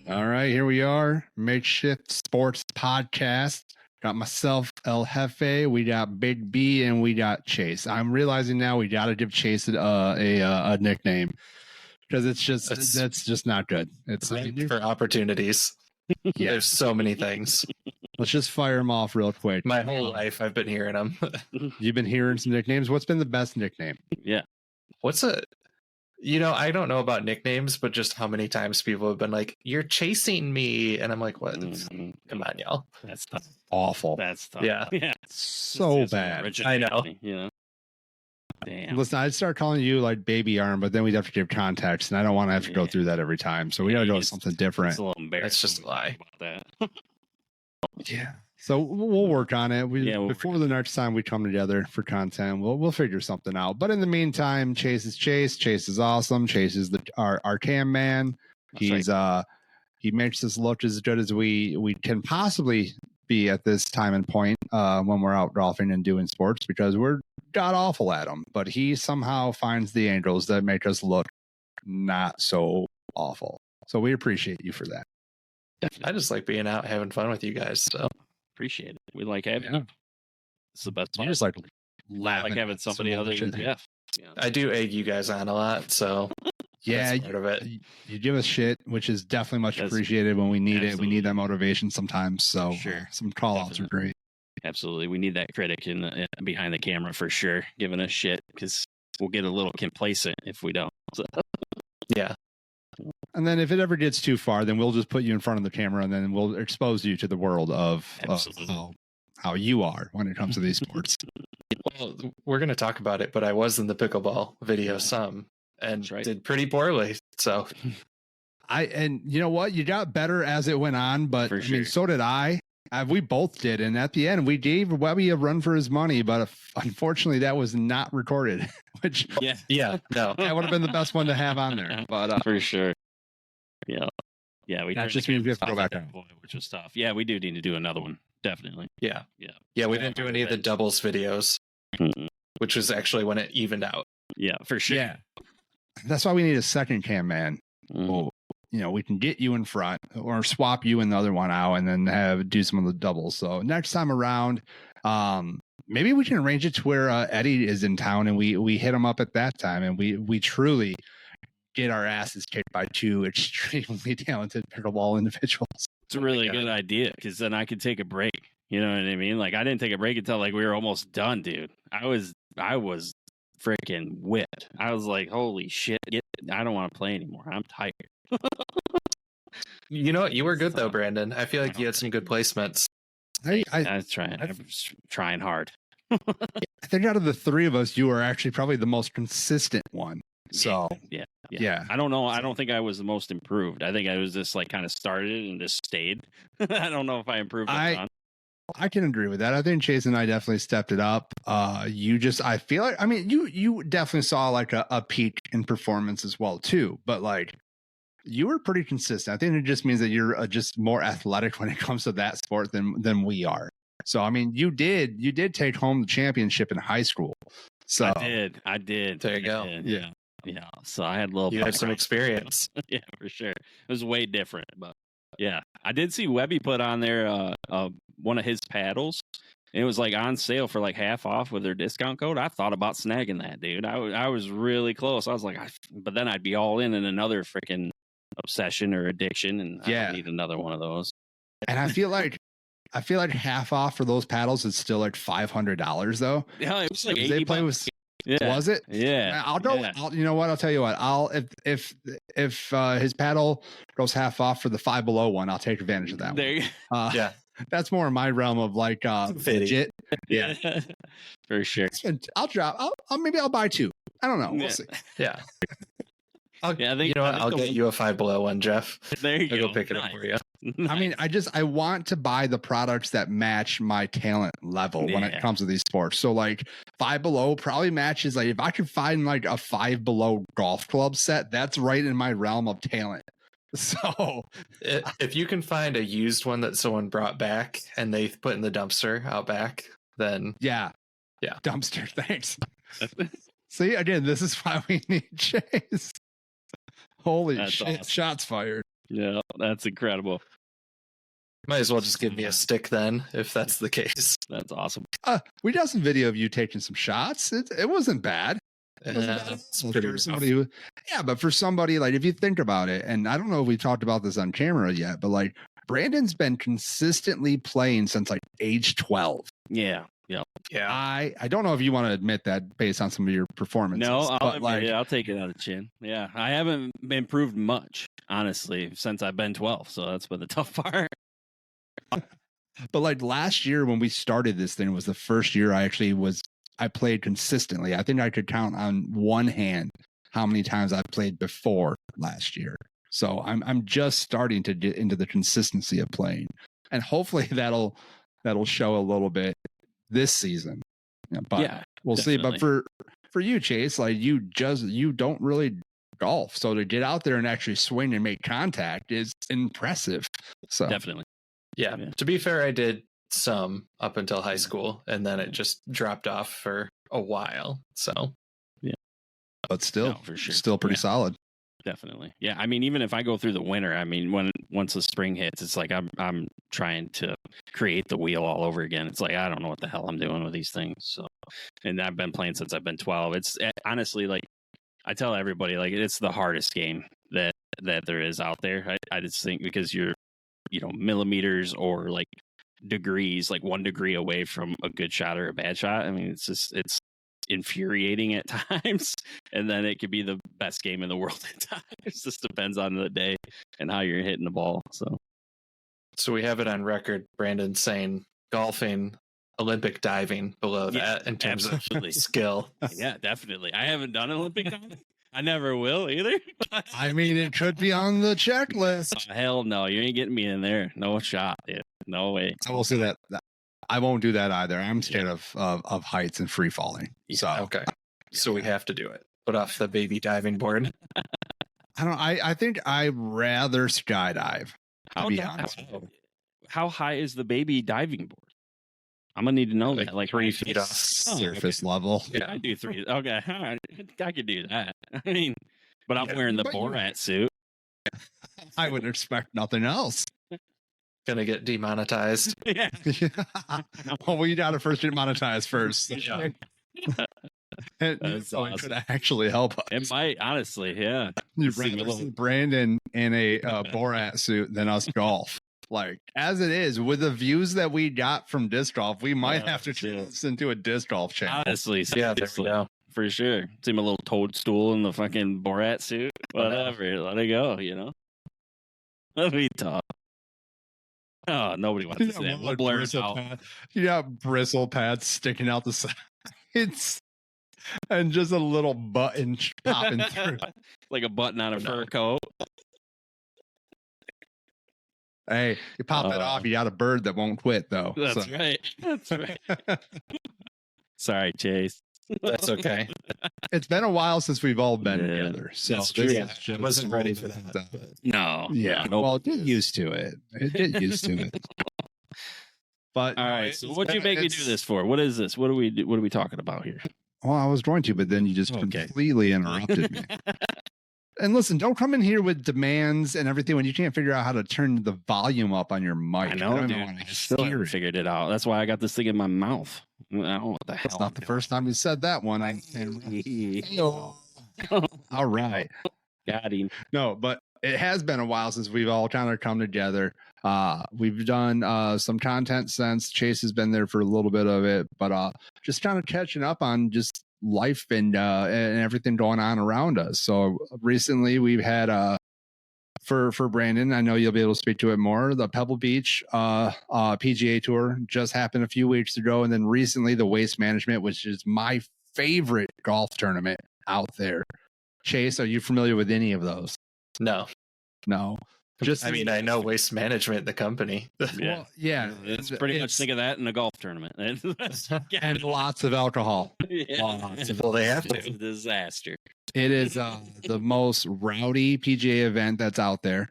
All right, here we are. Makeshift Sports Podcast. Got myself, El Jefe. We got Big B, and we got Chase. I'm realizing now we got to give Chase a nickname because that's just not good. It's for opportunities. Yeah, there's so many things. Let's just fire them off real quick. My whole life, I've been hearing them. You've been hearing some nicknames. What's been the best nickname? Yeah. I don't know about nicknames, but just how many times people have been like, "You're chasing me," and I'm like, "What? Come on, y'all. That's tough. Awful. That's tough. Yeah. So bad. I know. You know. Damn. Listen, I'd start calling you like Baby Arm, but then we'd have to give context, and I don't want to have to go through that every time. So we got to go with something different. It's a little embarrassing. That's just a lie. About that. Yeah. So we'll work on it. Before the next time we come together for content, we'll figure something out. But in the meantime, Chase is Chase. Chase is awesome. Chase is our cam man. He's he makes us look as good as we can possibly be at this time and point when we're out golfing and doing sports, because we're god awful at them. But he somehow finds the angles that make us look not so awful. So we appreciate you for that. I just like being out having fun with you guys. So appreciate it. We like having you. It's the best part. You just like laughing, like having somebody other than Jeff. Yeah. I do egg you guys on a lot, so yeah, part of it. You give us shit, which is definitely much appreciated when we need it. We need that motivation sometimes. So some call outs are great. Absolutely, we need that critic in behind the camera for sure, giving us shit, because we'll get a little complacent if we don't. So. Yeah. And then if it ever gets too far, then we'll just put you in front of the camera, and then we'll expose you to the world of how you are when it comes to these sports. Well, we're going to talk about it, but I was in the pickleball video and did pretty poorly. So and you know what? You got better as it went on, but I mean, so did I. We both did. And at the end, we gave Webby a run for his money, but unfortunately that was not recorded, which no, that would have been the best one to have on there. But for sure. Yeah, we just means we have to go back on, which was tough. Yeah, we do need to do another one, definitely. Yeah. We didn't do any of the doubles videos, which was actually when it evened out. Yeah, for sure. Yeah, that's why we need a second cam man. Well, we can get you in front or swap you in the other one out, and then do some of the doubles. So next time around, maybe we can arrange it to where Eddy is in town, and we hit him up at that time, and we truly get our asses kicked by two extremely talented pickleball individuals. It's a really good idea, because then I could take a break. You know what I mean? Like, I didn't take a break until like we were almost done, dude. I was freaking whipped. I was like, holy shit, I don't want to play anymore. I'm tired. You know what? You were good though, Brandon. I feel like you had some good placements. I was trying. I was trying hard. I think out of the three of us, you were actually probably the most consistent one. So yeah. I don't know. I don't think I was the most improved. I think I was just like kind of started and just stayed. I don't know if I improved. I can agree with that. I think Chase and I definitely stepped it up. I feel like, I mean, you definitely saw like a peak in performance as well too, but like you were pretty consistent. I think it just means that you're just more athletic when it comes to that sport than we are. So, I mean, you did take home the championship in high school. So I did. There you go. Yeah. So I had you had some experience. Yeah, for sure. It was way different, but yeah, I did see Webby put on there one of his paddles. And it was like on sale for like half off with their discount code. I thought about snagging that, dude. I was really close. I was like, but then I'd be all in another freaking obsession or addiction, and I don't need another one of those. And I feel like half off for those paddles is still like $500 though. Yeah, it was like $80. They play with. Yeah. Was it? Yeah. I'll go. Yeah. You know what? I'll tell you what. If his paddle goes half off for the Five Below one, I'll take advantage of that one. Yeah. That's more in my realm of like legit. Yeah. For sure. I'll drop. Maybe I'll buy two. I don't know. We'll see. Yeah. I'll get you a Five Below one, Jeff. There you go. I'll go pick it up for you. Nice. I mean, I want to buy the products that match my talent level when it comes to these sports. So like Five Below probably matches, like if I could find like a Five Below golf club set, that's right in my realm of talent. So if you can find a used one that someone brought back and they put in the dumpster out back, then yeah, dumpster. Thanks. See, again, this is why we need Chase. Holy shit! Awesome. Shots fired. Yeah, that's incredible. Might as well just give me a stick then, if that's the case. That's awesome. We got some video of you taking some shots. It wasn't bad. It wasn't bad. For somebody who, but for somebody, like, if you think about it, and I don't know if we talked about this on camera yet, but like Brandon's been consistently playing since like age 12. Yeah. I don't know if you want to admit that based on some of your performances. No, I'll take it out of chin. Yeah, I haven't improved much, honestly, since I've been 12. So that's been the tough part. But like last year when we started this thing was the first year I played consistently. I think I could count on one hand how many times I played before last year. So I'm just starting to get into the consistency of playing, and hopefully that'll show a little bit this season. But we'll see. But for you, Chase, like you don't really golf, so to get out there and actually swing and make contact is impressive. So definitely. Yeah. To be fair, I did some up until high school, and then it just dropped off for a while. So but still, for sure, still pretty solid. Definitely. Yeah. I mean, even if I go through the winter, I mean, once the spring hits, it's like I'm trying to create the wheel all over again. It's like I don't know what the hell I'm doing with these things. So, and I've been playing since I've been 12. It's honestly, like, I tell everybody, like, it's the hardest game that there is out there. I just think because you're, millimeters or like degrees, like 1 degree away from a good shot or a bad shot. I mean, it's infuriating at times, and then it could be the best game in the world at times. It just depends on the day and how you're hitting the ball. So we have it on record, Brandon saying golfing, Olympic diving below that in terms of skill. Yeah, definitely. I haven't done Olympic diving. I never will either. I mean, it could be on the checklist. Oh, hell no, you ain't getting me in there. No shot, dude. No way. I will say that I won't do that either. I'm scared of heights and free falling. Yeah. So okay, so we have to do it. Put off the baby diving board. I think I'd rather skydive. How high is the baby diving board? I'm gonna need to know that. Like 3 feet off surface level. Yeah, I do 3. Okay, all right. I could do that. I mean, but I'm wearing the Borat suit. I would expect nothing else. Gonna get demonetized. Yeah. Well, we gotta first get monetized first. Yeah. That's awesome. Could actually help us. It might, honestly, yeah. You'd rather see Brandon in a Borat suit than us golf. Like, as it is, with the views that we got from disc golf, we might have to turn this into a disc golf channel. Honestly, yeah, there we go. For sure. See my little toadstool in the fucking Borat suit. Whatever. Let it go, Let me talk. Oh, nobody wants to see that. We'll blur it out. You got bristle pads sticking out the sides. And just a little button popping through. Like a button on a fur coat. Hey, you pop that off, you got a bird that won't quit, though. That's right. That's right. Sorry, Chase. That's okay. It's been a while since we've all been together. So that's true. I wasn't ready for that. No. Yeah. Nope. Well, get used to it. Get used to it. But all right. So what'd you make me do this for? What is this? What are we talking about here? Well, I was going to, but then you just completely interrupted me. And listen, don't come in here with demands and everything when you can't figure out how to turn the volume up on your mic. I know, dude. I still haven't figured it out. That's why I got this thing in my mouth. I don't know what the hell. It's not the first time you said that one. All right. Got him. No, but it has been a while since we've all kind of come together. We've done some content since Chase has been there for a little bit of it, but just kind of catching up on just life and everything going on around us. So recently we've had for Brandon, I know you'll be able to speak to it more, the Pebble Beach PGA Tour just happened a few weeks ago, and then recently the Waste Management, which is my favorite golf tournament out there. Chase, are you familiar with any of those? No. I know Waste Management, the company. Yeah. Well, yeah. It's pretty much think of that in a golf tournament. And lots of alcohol. Yeah. Well, they have to. It's a disaster. It is the most rowdy PGA event that's out there.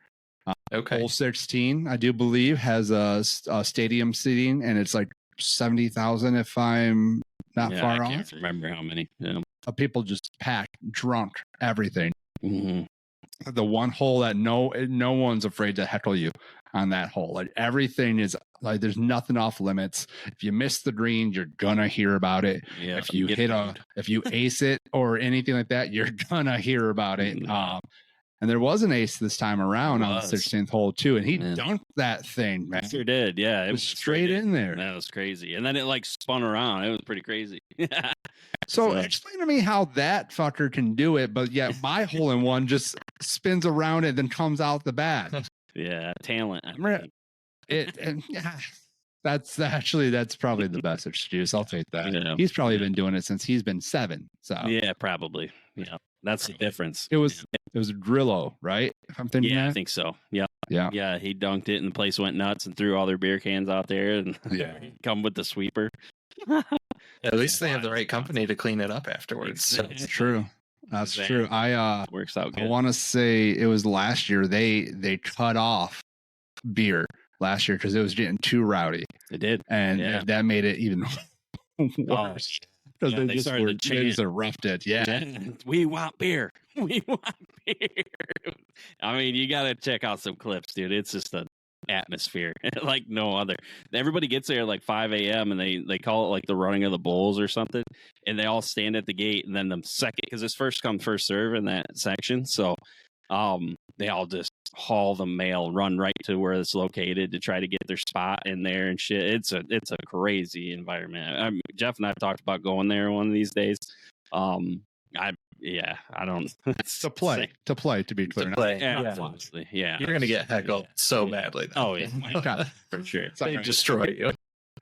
Okay. Hole 16, I do believe, has a stadium seating, and it's like 70,000 if I'm not far off. I can't remember how many. Yeah. People just packed, drunk, everything. Mm-hmm. the one hole that no one's afraid to heckle you on that hole. Like everything is like there's nothing off limits. If you miss the green, you're gonna hear about it. Yeah, if you if you ace it or anything like that, you're gonna hear about it. And there was an ace this time around on the 16th hole too, and he dunked that thing, man. Sure did, yeah. It was straight in there. That was crazy. And then it like spun around. It was pretty crazy. So explain to me how that fucker can do it, but yet my hole in one just spins around and then comes out the bat. Yeah, talent. That's probably the best excuse. I'll take that. Yeah. He's probably been doing it since he's been 7. So yeah, probably. Yeah, that's the difference. It was Drillo, right? If I'm thinking I think so. Yeah. He dunked it, and the place went nuts and threw all their beer cans out there, and come with the sweeper. At least they have the right company to clean it up afterwards. That's true. That's true. I works out good. I want to say it was last year they cut off beer last year because it was getting too rowdy. It did, and that made it even worse. Because they just roughed it. Yeah. We want beer. We want beer. I mean, you got to check out some clips, dude. It's just an atmosphere like no other. Everybody gets there at like 5 a.m. and they call it like the running of the bulls or something. And they all stand at the gate. And then the second, because it's first come, first serve in that section. So they all just haul the mail, run right to where it's located to try to get their spot in there and shit. It's a crazy environment. Jeff and I have talked about going there one of these days. I don't. It's to play, to be clear. Honestly, yeah. You're gonna get heckled so badly. Though. Oh yeah, for sure. They destroy you.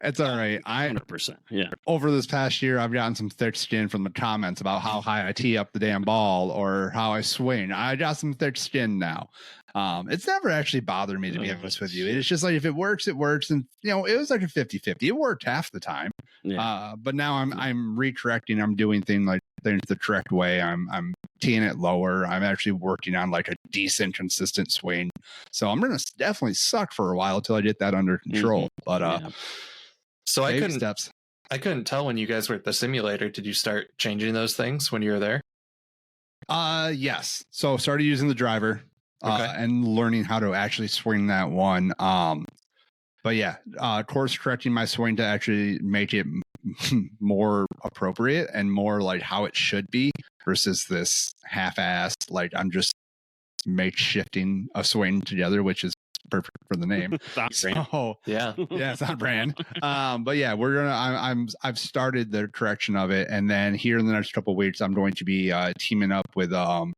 It's all right. 100%. Yeah. Over this past year, I've gotten some thick skin from the comments about how high I tee up the damn ball or how I swing. I got some thick skin now. It's never actually bothered me, to be honest with you. It's just like if it works, it works. And it was like a 50-50. It worked half the time. Yeah. But now I'm recorrecting. I'm doing things the correct way. I'm teeing it lower. I'm actually working on like a decent, consistent swing. So I'm gonna definitely suck for a while until I get that under control. But so I couldn't tell when you guys were at the simulator. Did you start changing those things when you were there? Yes. So started using the driver and learning how to actually swing that one. But yeah, course correcting my swing to actually make it more appropriate and more like how it should be versus this half-assed, like I'm just makeshifting a swing together, which is perfect for the name. So it's not brand. But yeah, I've started the correction of it, and then here in the next couple of weeks, I'm going to be teaming up with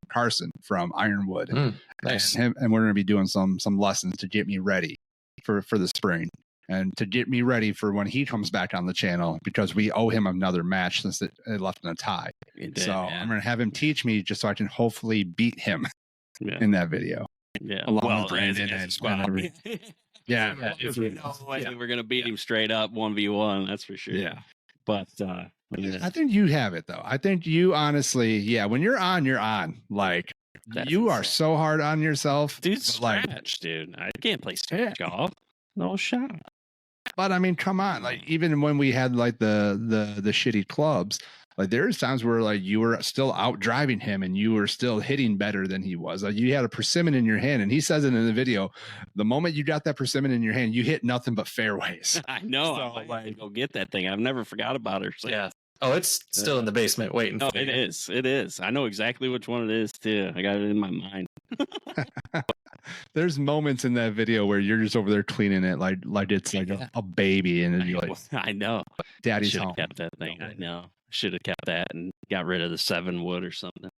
Carson from Ironwood. Nice. And we're going to be doing some lessons to get me ready for the spring and to get me ready for when he comes back on the channel, because we owe him another match since it left in a tie. I'm going to have him teach me just so I can hopefully beat him in that video. Yeah, along with Brandon and squad. We're gonna beat him straight up 1v1. That's for sure. Yeah, but I think you have it though. I think you honestly, when you're on, you're on. Like you are so hard on yourself, dude. Scratch, dude. I can't play scratch golf. No shot. But I mean, come on. Like even when we had like the shitty clubs. Like there's times where like you were still out driving him and you were still hitting better than he was. Like you had a persimmon in your hand, and he says it in the video. The moment you got that persimmon in your hand, you hit nothing but fairways. I know. So, like, go get that thing. I've never forgot about her. So. Yeah. Oh, it's still in the basement waiting. Oh, it is. It is. I know exactly which one it is too. I got it in my mind. There's moments in that video where you're just over there cleaning it like it's like a baby, and then you're like, I know. Daddy's home. Kept that thing. I know. Should have kept that and got rid of the 7 wood or something.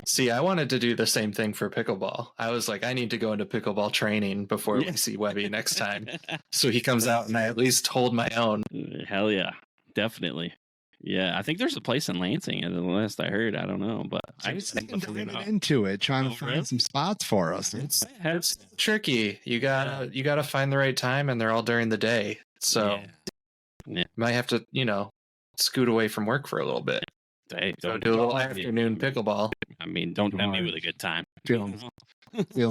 See, I wanted to do the same thing for pickleball. I was like, I need to go into pickleball training before we see Webby next time. So he comes out and I at least hold my own. Hell yeah. Definitely. Yeah, I think there's a place in Lansing, at the last I heard. I don't know, but I was into it, trying to find some spots for us. It's tricky. You gotta find the right time, and they're all during the day. So you might have to, scoot away from work for a little bit. Hey, do a little afternoon pickleball. I mean, don't tempt me with a good time. Feeling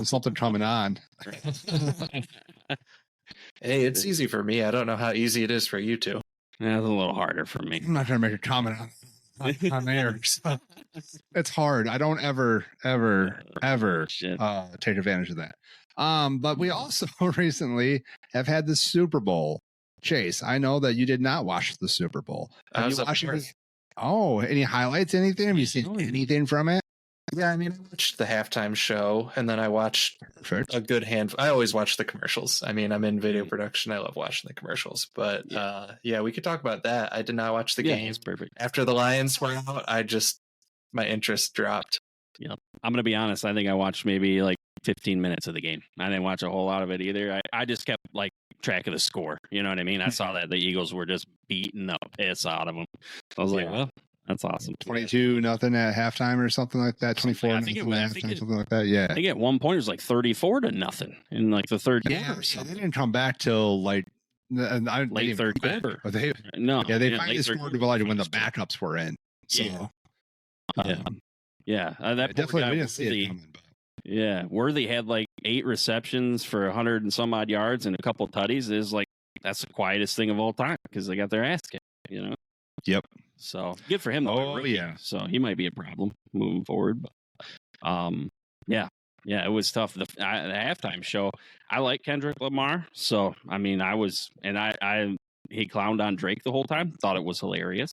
something coming on. Hey, it's easy for me. I don't know how easy it is for you two. Yeah, it's a little harder for me. I'm not going to make a comment on on air. So it's hard. I don't ever take advantage of that. But we also recently have had the Super Bowl. Chase, I know that you did not watch the Super Bowl. Have you watched it? Oh, any highlights? Anything? Have you seen anything from it? Yeah, I mean, I watched the halftime show, and then I watched a good handful. I always watch the commercials. I mean, I'm in video production. I love watching the commercials. But yeah, we could talk about that. I did not watch the game. It's perfect. After the Lions were out, my interest dropped. Yeah, I'm gonna be honest. I think I watched maybe like 15 minutes of the game. I didn't watch a whole lot of it either. I just kept like track of the score. You know what I mean? I saw that the Eagles were just beating the piss out of them. I was like, well, that's awesome. 22-0 at halftime or something like that. 24 at halftime, something like that. Yeah. I think at one point it was like 34-0 in like the third quarter. Yeah, they didn't come back till like late third quarter. They finally scored to when the backups were in. So that definitely we didn't see it coming. Yeah, Worthy had like 8 receptions for 100 and some odd yards and a couple tutties. Is like that's the quietest thing of all time because they got their ass kicked. You know. Yep. So good for him. Though, So he might be a problem moving forward. But it was tough. The halftime show. I like Kendrick Lamar, so I mean, he clowned on Drake the whole time. Thought it was hilarious.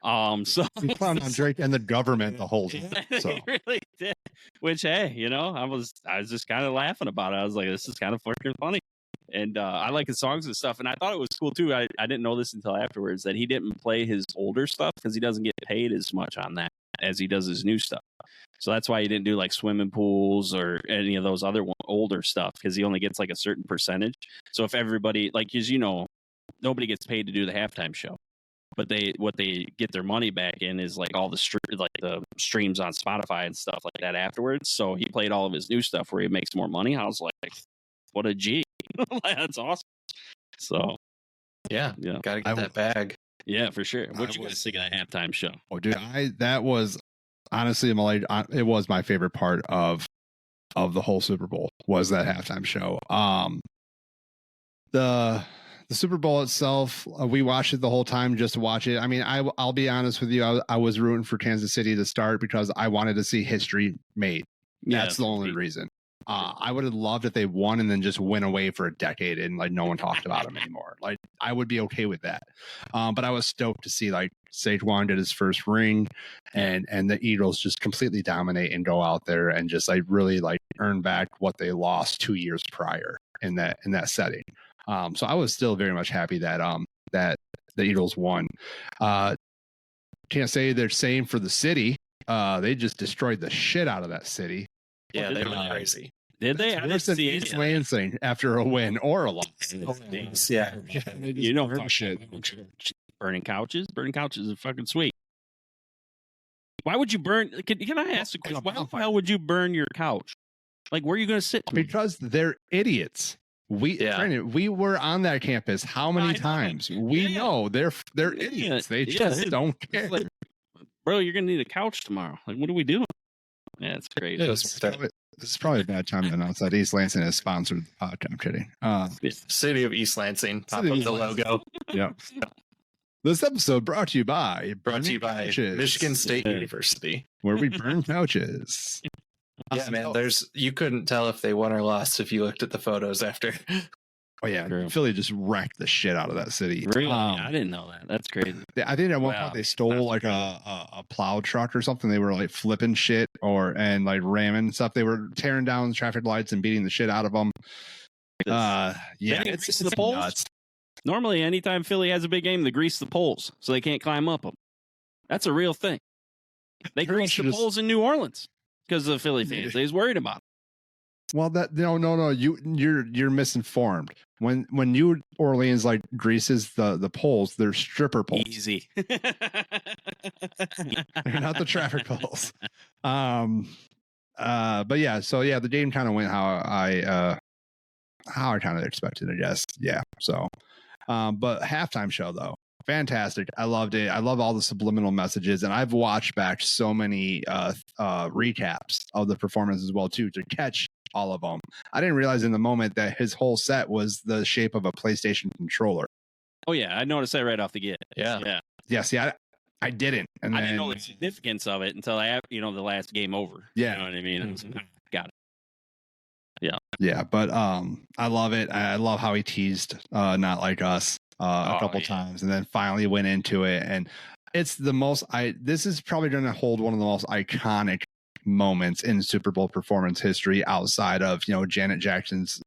So he clowned on Drake and the government the whole time. So. He really did. Which, hey, I was just kind of laughing about it. I was like, this is kind of fucking funny. And I like his songs and stuff. And I thought it was cool, too. I didn't know this until afterwards, that he didn't play his older stuff because he doesn't get paid as much on that as he does his new stuff. So that's why he didn't do like swimming pools or any of those other older stuff because he only gets like a certain percentage. So if everybody, like, as you know, nobody gets paid to do the halftime show. But what they get their money back in is like all the streams on Spotify and stuff like that afterwards. So he played all of his new stuff where he makes more money. I was like, what a G. That's awesome. So yeah, gotta get that bag. Yeah, for sure. What you guys think of that halftime show? Oh, dude, that was honestly it was my favorite part of the whole Super Bowl was that halftime show. The Super Bowl itself, we watched it the whole time just to watch it. I mean, I'll be honest with you. I was rooting for Kansas City to start because I wanted to see history made. That's the only reason. I would have loved if they won and then just went away for a decade and like no one talked about them anymore. Like I would be okay with that. But I was stoked to see like Saquon did his first ring and the Eagles just completely dominate and go out there and just like really like earn back what they lost 2 years prior in that setting. So I was still very much happy that that the Eagles won. Can't say they're same for the city. They just destroyed the shit out of that city. Yeah, they went crazy. Did they? I didn't see East Lansing after a win or a loss. Yeah. You know, shit. Burning couches are fucking sweet. Why would you burn? Can I ask a question? Why the hell would you burn your couch? Like, where are you going to sit? Because they're idiots. Brandon, we were on that campus how many times? We know they're idiots. They just don't care. Like, bro, you're going to need a couch tomorrow. Like, what are we doing? Yeah, it's great. This is probably a bad time to announce that East Lansing has sponsored the podcast. I'm kidding. City of East Lansing. Pop up the logo. Yeah. This episode brought to you by Michigan State University, where we burn couches. Yeah, man. You couldn't tell if they won or lost if you looked at the photos after. Oh yeah, true. Philly just wrecked the shit out of that city. Really? I didn't know that. That's crazy. I think at one point they stole like a plow truck or something. They were like flipping shit and like ramming stuff. They were tearing down traffic lights and beating the shit out of them. It's the poles. Nuts. Normally, anytime Philly has a big game, they grease the poles so they can't climb up them. That's a real thing. They grease the poles in New Orleans because of the Philly fans. They was worried about it. Well, no, you're misinformed. When New Orleans like greases the poles, they're stripper poles. Easy. They're not the traffic poles. But yeah, so yeah, the game kind of went how I kind of expected, I guess. Yeah. So, but halftime show though, fantastic. I loved it. I love all the subliminal messages, and I've watched back so many recaps of the performance as well too to catch all of them. I didn't realize in the moment that his whole set was the shape of a PlayStation controller. Oh yeah, I noticed that right off the get. Yeah. See, I didn't. And I didn't know the significance of it until the last Game Over. Yeah. You know what I mean? Got it. Yeah. Yeah, but I love it. I love how he teased Not Like Us a couple times and then finally went into it. And it's the most this is probably going to hold one of the most iconic moments in Super Bowl performance history outside of, Janet Jackson's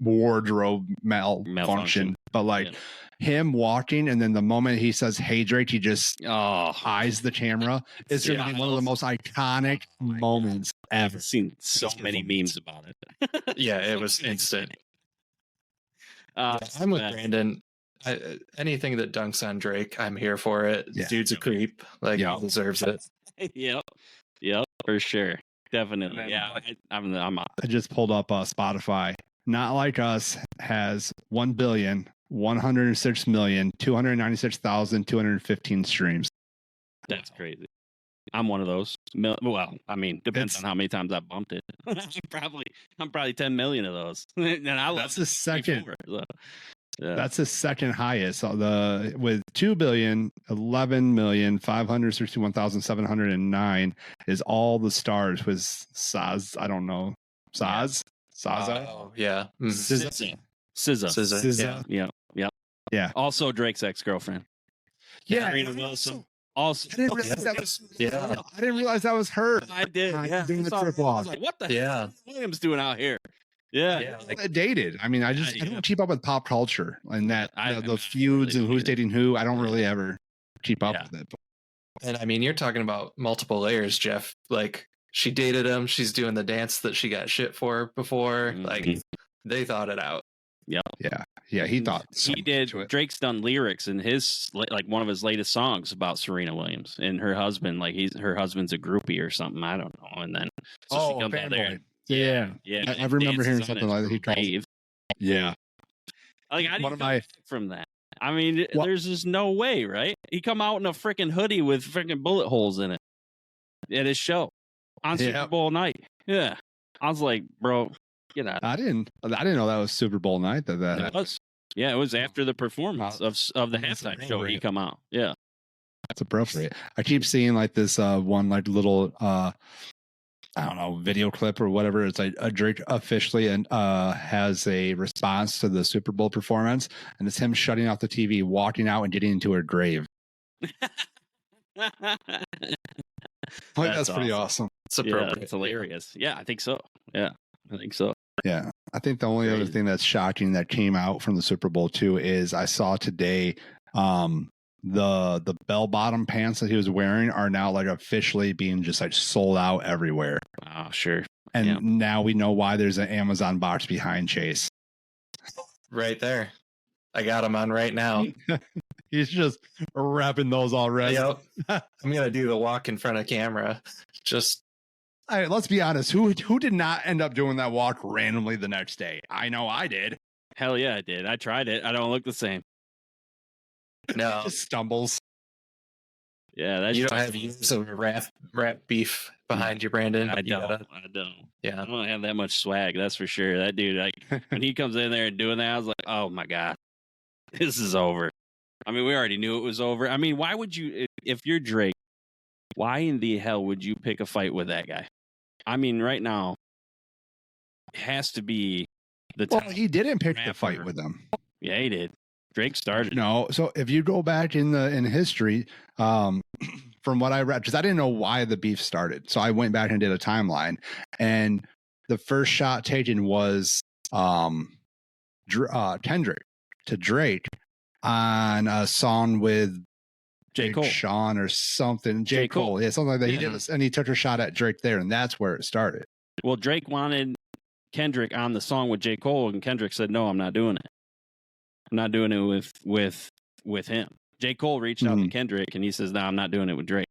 wardrobe malfunction. But him walking, and then the moment he says, "Hey Drake," he just eyes the camera. It's going to be one of the most iconic moments ever. I've seen so many memes about it. Yeah, it was instant. I'm with Brandon. Anything that dunks on Drake, I'm here for it. Yeah. Dude's a creep. He deserves it. Yep, for sure. Definitely. Yeah, I'm I just pulled up Spotify. Not Like Us has 1,106,296,215 streams. That's crazy. I'm one of those. Well, I mean, depends on how many times I bumped it. I'm probably 10 million of those. And that's the second. Yeah. That's the second highest. With 2,011,561,709 is All the Stars with Saz. I don't know. Saz? Saza? Oh, yeah. SZA. Yeah. Also Drake's ex-girlfriend. Yeah. Serena Wilson. Also, I didn't realize that was. Yeah. I didn't realize that was her. I did. Doing the trip vlog. I was like, what the hell is Williams doing out here? Yeah. Dated. I mean, I don't keep up with pop culture and that the feuds and who's dating who. I don't really ever keep up with it. And I mean, you're talking about multiple layers, Jeff. She dated him. She's doing the dance that she got shit for before. They thought it out. Yeah. Yeah. He thought he did. Drake's done lyrics in his one of his latest songs about Serena Williams and her husband. Her husband's a groupie or something. I don't know. And then she comes out there. Yeah. I remember hearing something like that. He called. Yeah. One of my from that. I mean, there's just no way, right? He come out in a freaking hoodie with freaking bullet holes in it at his show on Super Bowl night. Yeah. I was like, bro, get out. I didn't know that was Super Bowl night. That it was. Yeah, it was after the performance of the halftime show. He come out. Yeah. That's appropriate. I keep seeing this one little I don't know, video clip or whatever. It's a Drake officially and has a response to the Super Bowl performance, and it's him shutting off the TV, walking out, and getting into her grave. That's pretty awesome. It's appropriate. It's hilarious. Yeah, I think so. Yeah, I think so. Yeah, I think the only other thing that's shocking that came out from the Super Bowl too is I saw today the bell bottom pants that he was wearing are now officially being just sold out everywhere. Oh, sure. And now we know why there's an Amazon box behind Chase. Right there. I got him on right now. He's just wrapping those already. Yep. I'm going to do the walk in front of camera. Just. All right, let's be honest. Who did not end up doing that walk randomly the next day? I know I did. Hell yeah, I did. I tried it. I don't look the same. No. Just stumbles. Yeah, you don't have years of rap beef behind you, Brandon. I don't. Yeah, I don't have that much swag. That's for sure. That dude, when he comes in there and doing that, I was like, oh my god, this is over. I mean, we already knew it was over. I mean, why would you, if you're Drake, why in the hell would you pick a fight with that guy? I mean, right now, it has to be the time. Well, he didn't pick the fight with them. Yeah, he did. Drake started. No, so if you go back in history, from what I read, because I didn't know why the beef started, so I went back and did a timeline, and the first shot taken was Kendrick to Drake on a song with J. Cole, Sean or something. J. Cole, yeah, something like that. He did, and he took a shot at Drake there, and that's where it started. Well, Drake wanted Kendrick on the song with J. Cole, and Kendrick said, "No, I'm not doing it. I'm not doing it with him." J. Cole reached out to Kendrick, and he says, "No, I'm not doing it with Drake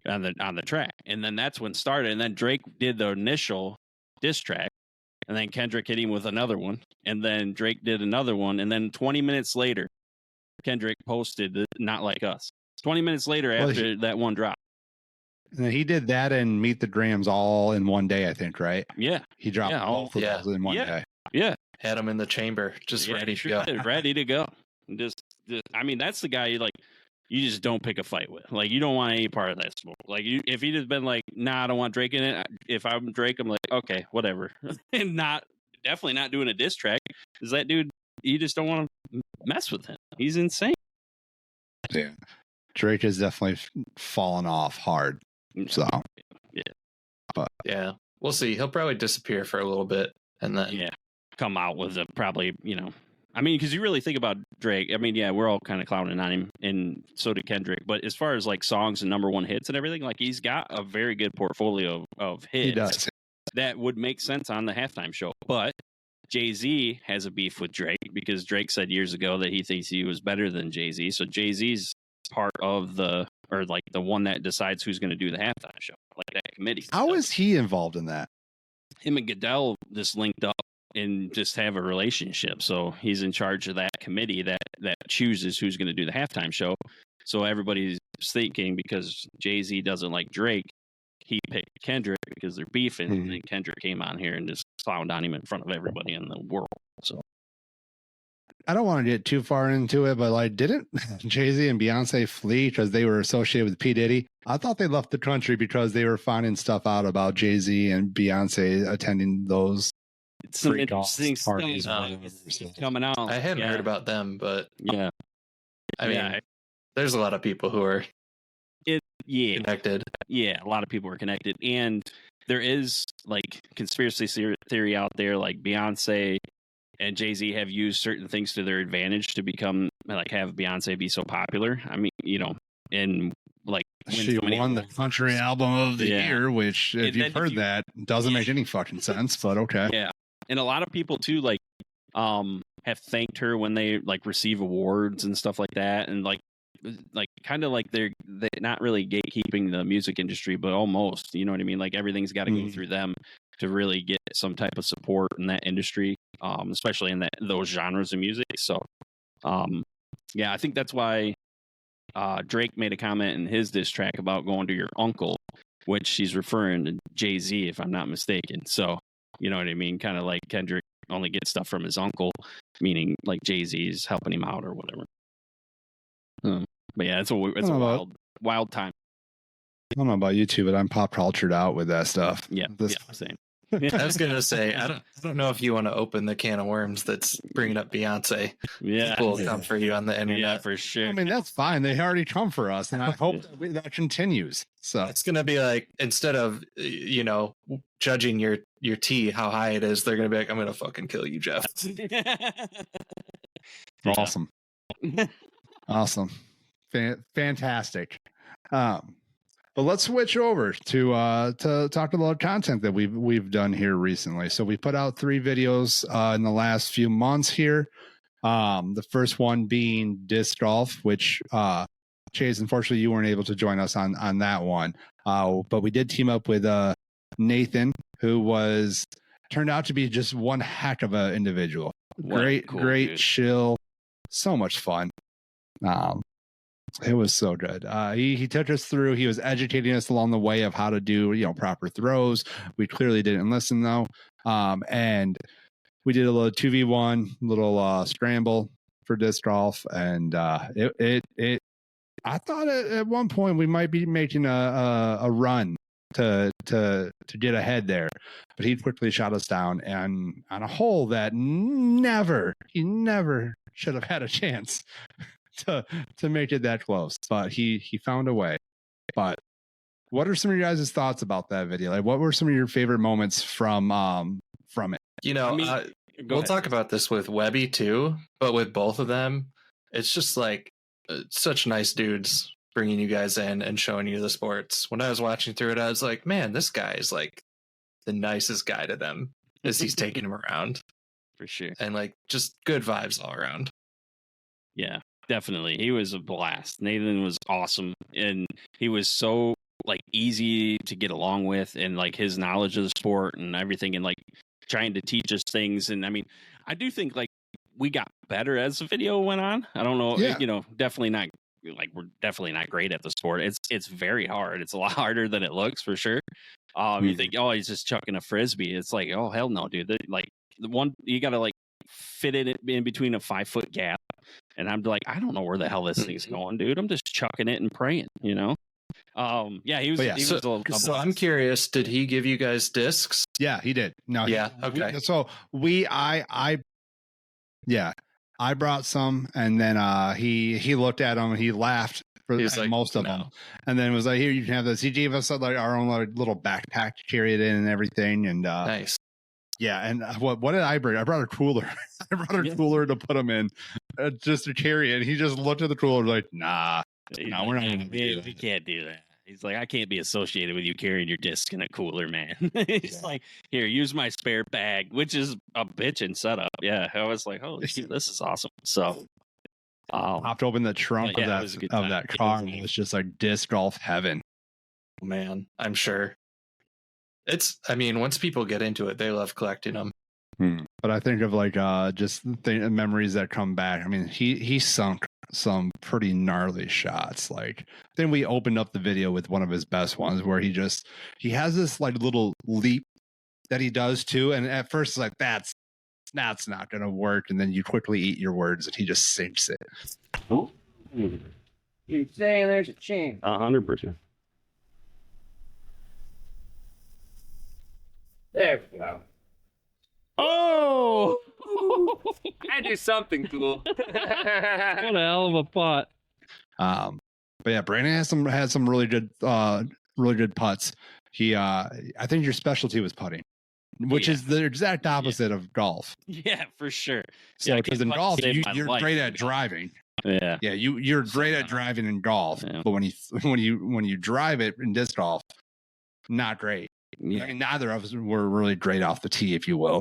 on the track." And then that's when it started. And then Drake did the initial diss track, and then Kendrick hit him with another one, and then Drake did another one, and then 20 minutes later, Kendrick posted "Not Like Us." 20 minutes later, after that one drop. And then he did that and Meet the Grams all in one day, I think, right? Yeah. He dropped both of those in one day. Yeah. Had him in the chamber, just ready to go. Ready to go. Just, I mean, that's the guy, you just don't pick a fight with. Like, you don't want any part of that smoke. Like, if he'd have been like, nah, I don't want Drake in it. If I'm Drake, I'm like, okay, whatever. And definitely not doing a diss track. Because that dude, you just don't want to mess with him. He's insane. Yeah. Drake has definitely fallen off hard. So, yeah. But yeah, we'll see. He'll probably disappear for a little bit and then come out with probably, I mean, because you really think about Drake, I mean, yeah, we're all kind of clowning on him, and so did Kendrick. But as far as like songs and #1 hits and everything, like he's got a very good portfolio of hits. He does. That would make sense on the halftime show. But Jay-Z has a beef with Drake because Drake said years ago that he thinks he was better than Jay-Z. So Jay-Z's part of the one that decides who's going to do the halftime show, like that committee. How is he involved in that? Him and Goodell just linked up and just have a relationship. So he's in charge of that committee that chooses who's going to do the halftime show. So everybody's thinking because Jay-Z doesn't like Drake, he picked Kendrick because they're beefing. And then Kendrick came on here and just clowned on him in front of everybody in the world. So I don't want to get too far into it, but like, didn't Jay-Z and Beyonce flee because they were associated with P. Diddy? I thought they left the country because they were finding stuff out about Jay-Z and Beyonce attending those some interesting parties coming out. I hadn't heard about them, but I mean, there's a lot of people who are connected. Yeah, a lot of people are connected, and there is like conspiracy theory out there, like Beyonce and Jay-Z have used certain things to their advantage to become like have Beyonce be so popular. I mean, and like she won the country album of the year, which if you've heard that doesn't make any fucking sense, but okay. Yeah. And a lot of people too, like, have thanked her when they like receive awards and stuff like that. And like kind of like they're not really gatekeeping the music industry, but almost, you know what I mean? Like everything's got to go through them to really get some type of support in that industry, especially in those genres of music. So, I think that's why Drake made a comment in his diss track about going to your uncle, which he's referring to Jay-Z, if I'm not mistaken. So, you know what I mean? Kind of like Kendrick only gets stuff from his uncle, meaning like Jay-Z's helping him out or whatever. But yeah, it's a wild time. I don't know about you two, but I'm pop cultured out with that stuff. Yeah, same. I was gonna say, I don't know if you want to open the can of worms that's bringing up Beyonce. Yeah, people will come for you on the internet. Yeah, for sure. I mean, that's fine. They already come for us, and I hope that continues. So it's gonna be like, instead of judging your tea how high it is, they're gonna be like, I'm gonna fucking kill you, Jeff. Awesome. Awesome. Fantastic. But let's switch over to talk about content that we've done here recently. So we put out 3 videos in the last few months here. The first one being disc golf, which Chase, unfortunately, you weren't able to join us on that one. But we did team up with Nathan, who turned out to be just one heck of an individual. Great, dude. Chill, so much fun. It was so good. He took us through. He was educating us along the way of how to do, proper throws. We clearly didn't listen though. And we did a little 2v1, little scramble for disc golf, and I thought at one point we might be making a run to get ahead there, but he quickly shot us down and on a hole that he never should have had a chance to make it that close, but he found a way. But what are some of your guys' thoughts about that video? Like, what were some of your favorite moments from it? We'll talk about this with Webby too, but with both of them, it's just like such nice dudes bringing you guys in and showing you the sports. When I was watching through it, I was like, man, this guy is like the nicest guy to them as he's taking them around. For sure. And like just good vibes all around. Yeah. Definitely. He was a blast. Nathan was awesome. And he was so like easy to get along with, and like his knowledge of the sport and everything, and like trying to teach us things. And I mean, I do think like we got better as the video went on. I don't know, definitely not like we're definitely not great at the sport. It's very hard. It's a lot harder than it looks for sure. You think, oh, he's just chucking a frisbee. It's like, oh hell no, dude. Like the one you gotta like fit it in between a 5-foot gap. And I'm like, I don't know where the hell this thing's going, dude. I'm just chucking it and praying, you know? Yeah, he was. Yeah, so I'm curious. Did he give you guys discs? Yeah, he did. No, yeah, okay. I brought some, and then he looked at them and he laughed for most of them, and then was like, "Here, you can have this." He gave us like our own little backpack to carry it in and everything, and nice. Yeah, and what did I bring? I brought a cooler. I brought a cooler to put them in, just to carry it. He just looked at the cooler like, "Nah, no, we're not. We can't do that." He's like, I can't be associated with you carrying your disc in a cooler, man. He's like, here, use my spare bag, which is a bitchin' setup. Yeah, I was like, holy shit, this is awesome. So, popped open the trunk of that car, and it was just like disc golf heaven. Man, I'm sure. I mean, once people get into it, they love collecting them. But I think of like just memories that come back. I mean, he sunk some pretty gnarly shots. Like then we opened up the video with one of his best ones where he has this like little leap that he does too, and at first it's like that's not gonna work, and then you quickly eat your words and he just sinks it. You're saying there's a chance. 100%. There we go. Oh, I do something cool. What a hell of a putt. But yeah, Brandon had some really good putts. I think your specialty was putting, which is the exact opposite of golf. Yeah, for sure. So because in golf you're great at driving. Yeah. Yeah, you're great at driving in golf, but when you drive it in disc golf, not great. Yeah. I mean, neither of us were really great off the tee, if you will.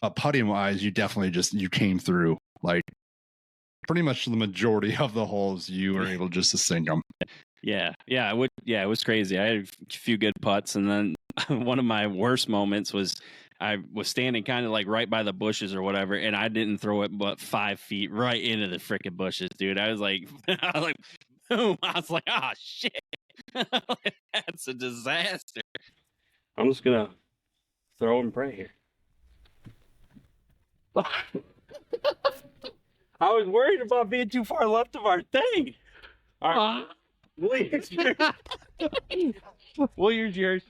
But putting wise, you definitely you came through like pretty much the majority of the holes. You were able just to sink them. Yeah, it was crazy. I had a few good putts, and then one of my worst moments was I was standing kind of like right by the bushes or whatever, and I didn't throw it but 5 feet right into the freaking bushes, dude. I was like, boom! I was like, oh shit, that's a disaster. I'm just gonna throw and pray here. I was worried about being too far left of our thing. All right. William's yours.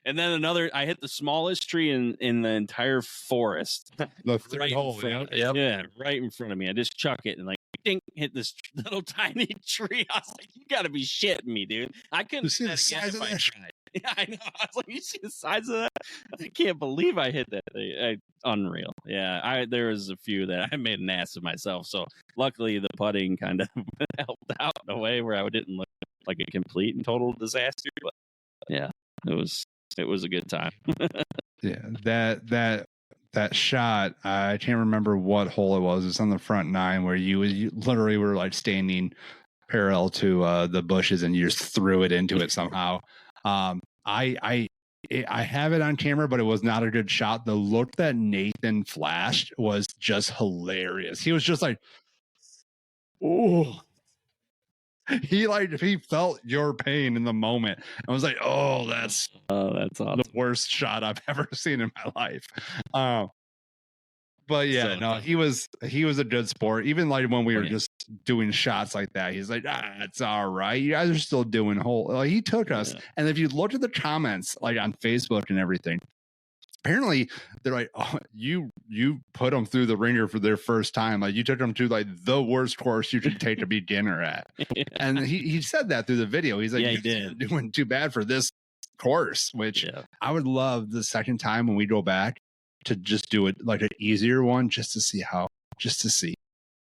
And then I hit the smallest tree in the entire forest. The third hole, yeah, right in front of me. I just chuck it and like ding, hit this little tiny tree. I was like, you gotta be shitting me, dude. I couldn't see the size of that. Yeah, I know. I was like, you see the size of that? I can't believe I hit that thing. Unreal. Yeah, there was a few that I made an ass of myself. So luckily the putting kind of helped out in a way where I didn't look like a complete and total disaster. But yeah, it was a good time. Yeah, that shot, I can't remember what hole it was. It's on the front 9 where you literally were like standing parallel to the bushes and you just threw it into it somehow. I have it on camera, but it was not a good shot. The look that Nathan flashed was just hilarious. He was just like, oh. He felt your pain in the moment and was like, oh, that's awesome. The worst shot I've ever seen in my life. But yeah, no, he was a good sport. Even like when we were just doing shots like that, he's like, it's all right. You guys are still doing whole. Like, he took us, and if you look at the comments like on Facebook and everything, apparently they're like, oh, you put them through the ringer for their first time. Like you took them to like the worst course you could take a beginner at. And he said that through the video. He's like, yeah, he did. Doing too bad for this course, which I would love the second time when we go back to just do it like an easier one, just to see.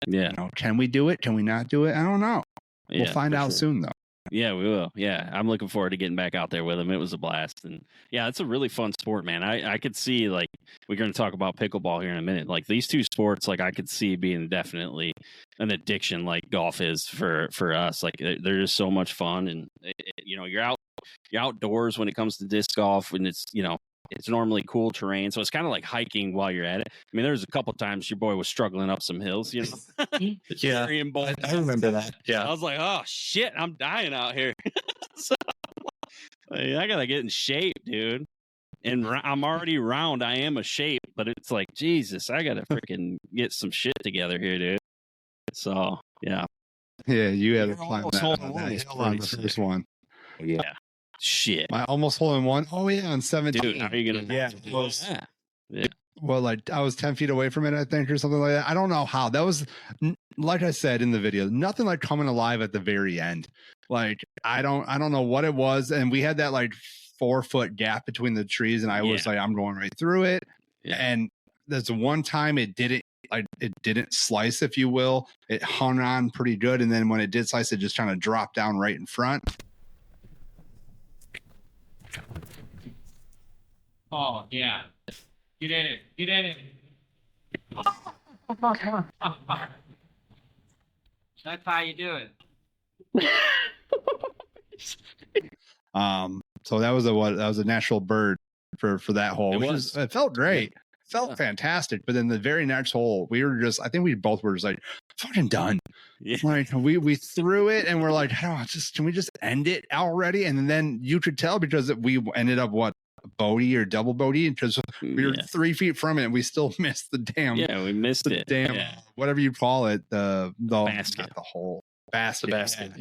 Yeah. Can we do it? Can we not do it? I don't know. We'll find out soon though. Yeah, we will. Yeah, I'm looking forward to getting back out there with him. It was a blast. And yeah, it's a really fun sport, man. I could see, like, we're going to talk about pickleball here in a minute. Like, these two sports, like, I could see being definitely an addiction like golf is for us. Like, they're just so much fun. And, you're outdoors when it comes to disc golf, and it's normally cool terrain, so it's kind of like hiking while you're at it. I mean, there was a couple times your boy was struggling up some hills, Yeah, I remember that. Yeah, I was like, oh shit, I'm dying out here. So I gotta get in shape, dude. and I'm already round. I am a shape, but it's like, Jesus, I got to freaking get some shit together here, dude. So, yeah. Yeah, you had to climb that hill on the first one. Yeah. Shit. My almost hole in one. Oh, yeah, on 17. Dude, how are you going to Yeah. Well, like I was 10 feet away from it, I think, or something like that. I don't know how. That was, like I said in the video, nothing like coming alive at the very end. Like, I don't know what it was. And we had that like 4-foot gap between the trees, and I was like, I'm going right through it. Yeah. And there's one time it didn't slice, if you will. It hung on pretty good, and then when it did slice, it just kind of dropped down right in front. Oh yeah, get in it. That's how you do it. So that was a natural bird for that hole. It felt great. Yeah. It felt fantastic. But then the very next hole, I think we both were just like fucking done. Yeah. Like we threw it and we're like, can we just end it already? And then you could tell because we ended up bogey or double bogey, because we were 3 feet from it and we still missed the damn. Yeah, we missed it. Damn, whatever you call it, the basket, not the hole basket. The basket,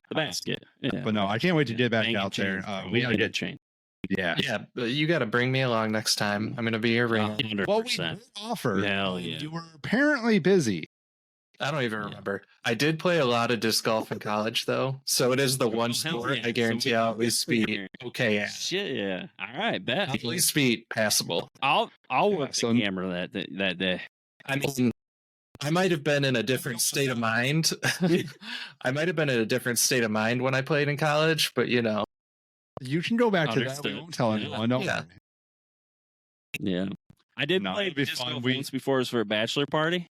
the basket. Yeah. But no, I can't wait to get back out there. We gotta get chained. Yeah. But you got to bring me along next time. I'm going to be your ring. 100%. Well, we did offer. Hell yeah. You were apparently busy. I don't even remember. I did play a lot of disc golf in college, though. So it is the one sport I guarantee I'll at least be okay at. Shit, yeah. All right, bet. At least be passable. I'll work the camera that day. I mean, I might have been in a different state of mind. I might have been in a different state of mind when I played in college, but you know. You can go back to that. We won't tell anyone. Yeah. I did play disc golf once before. It was for a bachelor party.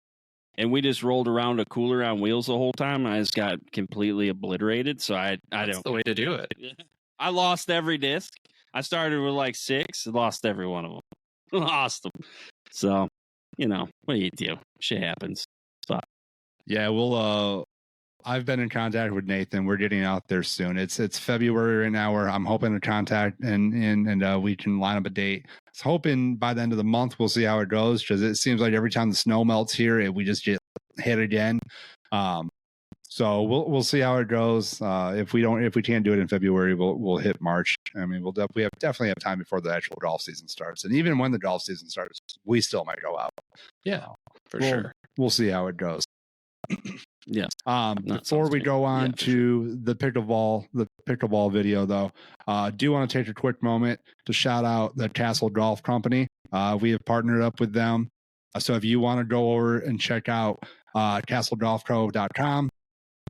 And we just rolled around a cooler on wheels the whole time. And I just got completely obliterated. So That's the way to do it. I lost every disc. I started with like 6. Lost every one of them. Lost them. So, what do you do? Shit happens. But yeah, I've been in contact with Nathan. We're getting out there soon. It's February right now. I'm hoping to contact and we can line up a date. I was hoping by the end of the month we'll see how it goes, because it seems like every time the snow melts here, we just get hit again. So we'll see how it goes. If we can't do it in February, we'll hit March. I mean, we'll definitely have time before the actual golf season starts. And even when the golf season starts, we still might go out. Yeah, for sure. We'll see how it goes. Yeah. Before we go on to the pickleball video, though, do want to take a quick moment to shout out the Castle Golf Company. We have partnered up with them. So if you want to go over and check out castlegolfco.com,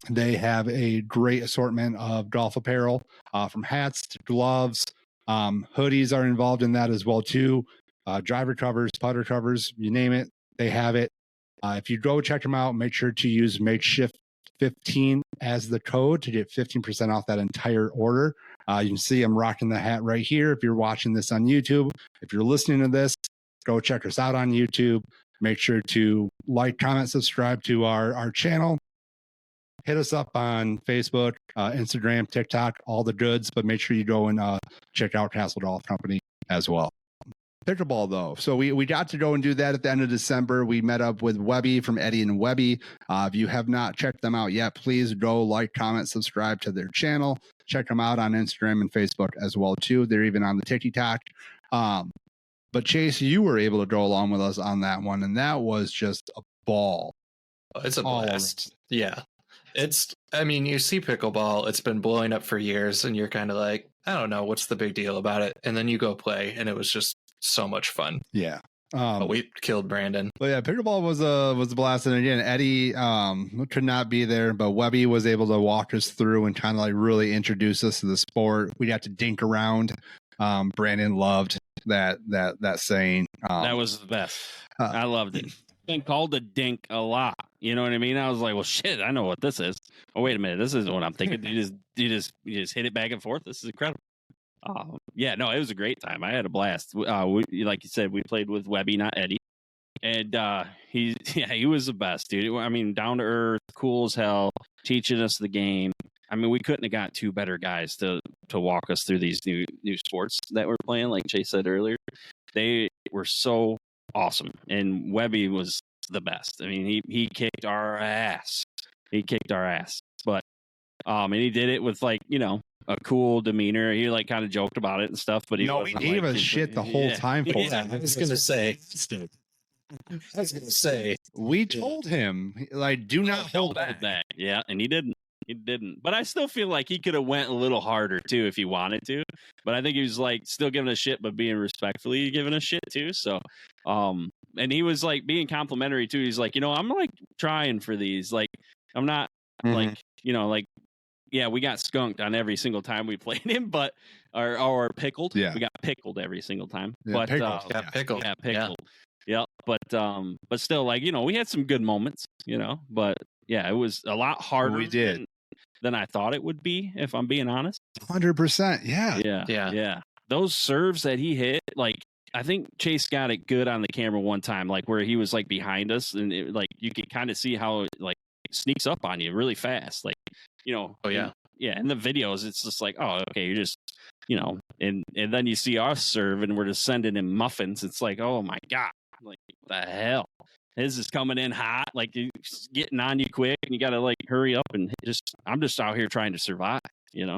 they have a great assortment of golf apparel, from hats to gloves. Hoodies are involved in that as well, too. Driver covers, putter covers, you name it, they have it. If you go check them out, make sure to use Makeshift 15 as the code to get 15% off that entire order. You can see I'm rocking the hat right here. If you're watching this on YouTube, if you're listening to this, go check us out on YouTube. Make sure to like, comment, subscribe to our channel. Hit us up on Facebook, Instagram, TikTok, all the goods, but make sure you go and check out Castle Golf Company as well. Pickleball, though. So we got to go and do that at the end of December. We met up with Webby from Eddy and Webby. If you have not checked them out yet, please go like, comment, subscribe to their channel. Check them out on Instagram and Facebook as well, too. They're even on the TikTok. But Chase, you were able to go along with us on that one, and that was just a ball. It's a blast. Yeah. You see pickleball, it's been blowing up for years, and you're kind of like, I don't know, what's the big deal about it? And then you go play, and it was just so much fun. Yeah. But we killed Brandon. But yeah, pickleball was a blast. And again, Eddy could not be there, but Webby was able to walk us through and kind of like really introduce us to the sport. We got to dink around. Brandon loved that saying. That was the best. I loved it. Been called a dink a lot. You know what I mean? I was like, well, shit, I know what this is. Oh, wait a minute, this isn't what I'm thinking. You just hit it back and forth. This is incredible. Yeah, no, it was a great time. I had a blast. Like you said, we played with Webby, not Eddy, and he was the best, dude. I mean, down to earth, cool as hell, teaching us the game. I mean, we couldn't have got two better guys to walk us through these new sports that we're playing. Like Chase said earlier, they were so awesome, and Webby was the best. I mean, he kicked our ass. But and he did it with like, you know, a cool demeanor. He like kind of joked about it and stuff, but he gave us shit the whole time. Yeah, I was gonna say, we told him like, do not hold back. That. Yeah, and he didn't. But I still feel like he could have went a little harder too if he wanted to. But I think he was like still giving a shit, but being respectfully giving a shit too. So, and he was like being complimentary too. He's like, you know, I'm like trying for these. Like, I'm not like, you know, like, yeah, we got skunked on every single time we played him, but or pickled. Yeah, we got pickled every single time. Yeah, but pickled. Pickled. Yeah, but still, like, you know, we had some good moments, you know, but yeah, it was a lot harder. We did. Than I thought it would be, if I'm being honest. 100%. Yeah. Those serves that he hit, like, I think Chase got it good on the camera one time, like where he was like behind us, and it, like you could kind of see how it like sneaks up on you really fast, like, you know. Oh yeah. In the videos, it's just like, oh, okay, you're just, you know, and then you see us serve, and we're just sending him muffins. It's like, oh my god, like what the hell. His is coming in hot, like it's getting on you quick, and you got to like hurry up and I'm just out here trying to survive, you know.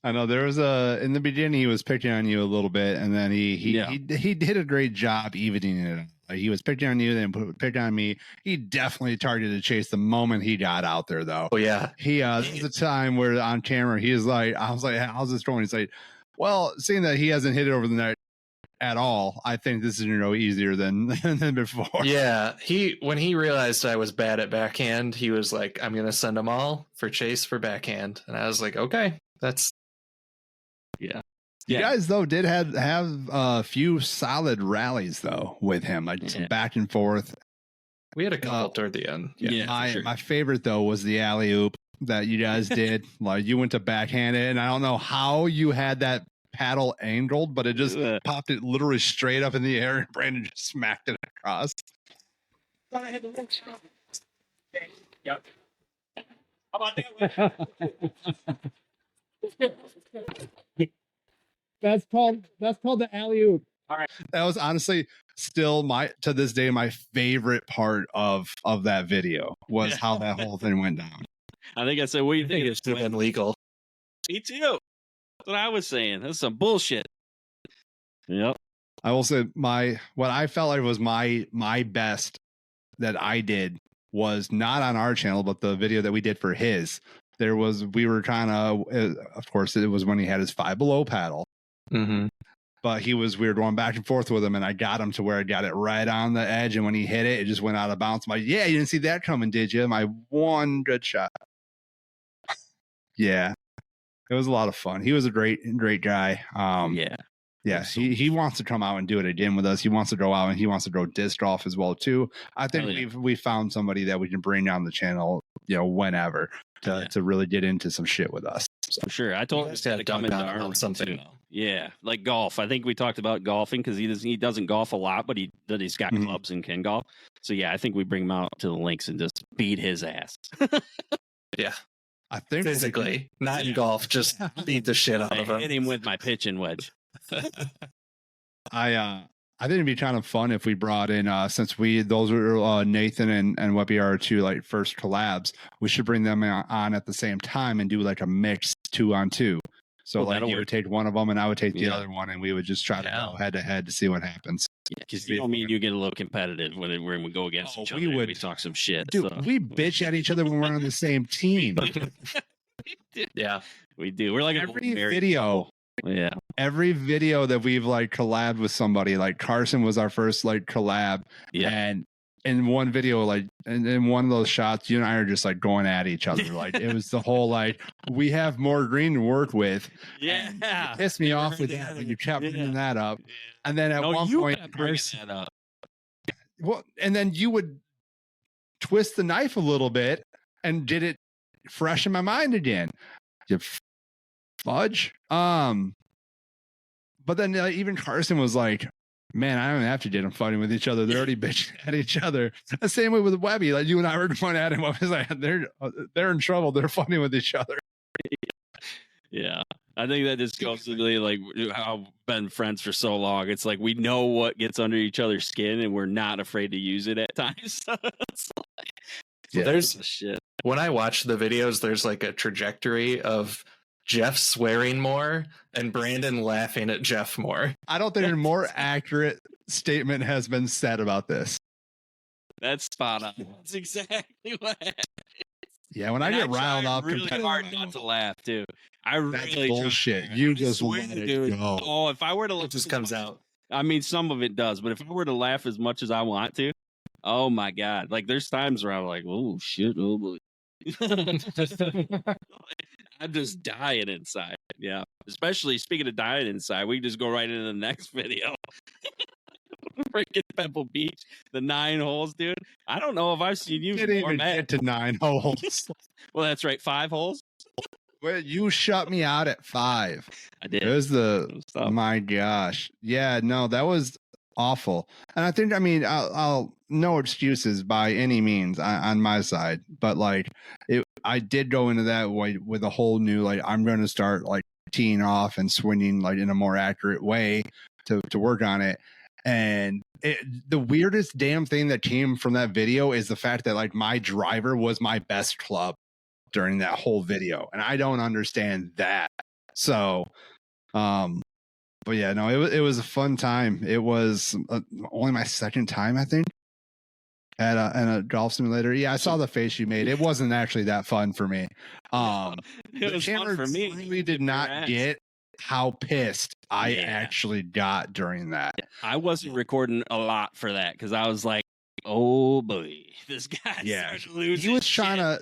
I know there was in the beginning he was picking on you a little bit, and then he did a great job evening it. Like, he was picking on you, then picked on me. He definitely targeted Chase the moment he got out there, though. Oh yeah, this was a time where on camera he was like, I was like, how's this going? He's like, well, seeing that he hasn't hit it over the net at all, I think this is easier than before. Yeah, when he realized I was bad at backhand, he was like, I'm gonna send them all for Chase for backhand, and I was like, okay, that's You guys though did have a few solid rallies though with him, like some back and forth. We had a couple toward the end. My favorite though was the alley oop that you guys did. Like, you went to backhand it, and I don't know how you had that paddle angled, but it just popped it literally straight up in the air, and Brandon just smacked it across. Yep. How about that? That's called the alley-oop. All right. That was honestly still to this day my favorite part of that video was how that whole thing went down. I think I said, what do you think? It should have been legal. Me too. That's what I was saying. That's some bullshit. Yep. I will say what I felt like was my best that I did was not on our channel, but the video that we did for his. We were kind of course, it was when he had his 5 below paddle. Mm-hmm. But we were going back and forth with him, and I got him to where I got it right on the edge. And when he hit it, it just went out of bounds. I'm like, yeah, you didn't see that coming, did you? My one good shot. Yeah. It was a lot of fun. He was a great guy. He wants to come out and do it again with us. He wants to go out and he wants to go disc golf as well too. I think we found somebody that we can bring on the channel, whenever to really get into some shit with us. So. For sure. I told him to come into on something. Yeah, like golf. I think we talked about golfing because he doesn't golf a lot, but he's got clubs and can golf. So yeah, I think we bring him out to the links and just beat his ass. Yeah. I think physically, not in golf, just beat the shit out of him. Hit him with my pitching wedge. I think it'd be kind of fun if we brought in since those were Nathan and Webby are two like first collabs. We should bring them on at the same time and do like a mixed 2-on-2. So you would take one of them and I would take the other one, and we would just try to go head to head to see what happens. Yeah, because you get a little competitive when we go against each other. We talk some shit. Dude, we bitch at each other when we're on the same team. Yeah, we do. We're like every video. Yeah. Every video that we've like collabed with somebody, like Carson was our first like collab. Yeah. And in one video, like in one of those shots, you and I are just like going at each other. Like it was the whole like we have more green to work with. Yeah. You pissed me off with that when you kept bringing that up. And then at one point, Carson, that up. Well, and then you would twist the knife a little bit and did it fresh in my mind again. You fudge. But then even Carson was like, man, I don't have to get them fighting with each other. They're already bitching at each other. The same way with Webby. Like you and I were going at him. I was like, they're in trouble. They're fighting with each other. Yeah. I think that just goes to the, like, how we've been friends for so long. It's like we know what gets under each other's skin, and we're not afraid to use it at times. There's shit. When I watch the videos, there's like a trajectory of Jeff swearing more and Brandon laughing at Jeff more. I don't think a more accurate statement has been said about this. That's spot on. That's exactly what happened. Yeah, when I get riled up, really hard not to laugh too. That's bullshit. You just let it go. Oh, if I were to, it just comes out. I mean, some of it does, but if I were to laugh as much as I want to, oh my god! Like there's times where I'm like, oh shit, oh boy. I'm just dying inside. Yeah, especially speaking of dying inside, we just go right into the next video. Freaking Pebble Beach, the 9 holes, dude. I don't know if I've seen you didn't even get to 9 holes. Well, that's right, 5 holes. Well, you shut me out at 5. I did. It was my gosh. Yeah, no, that was awful. And I think, I mean, I'll no excuses by any means on my side, but like I did go into that way with a whole new, like, I'm going to start like teeing off and swinging like in a more accurate way to work on it. And the weirdest damn thing that came from that video is the fact that like my driver was my best club during that whole video. And I don't understand that. So, but yeah, no, it was a fun time. It was only my second time, I think, at a golf simulator. Yeah, I saw the face you made. It wasn't actually that fun for me. It was fun for me. Really did not get how pissed I actually got during that. I wasn't recording a lot for that because I was like, oh boy, this guy he was trying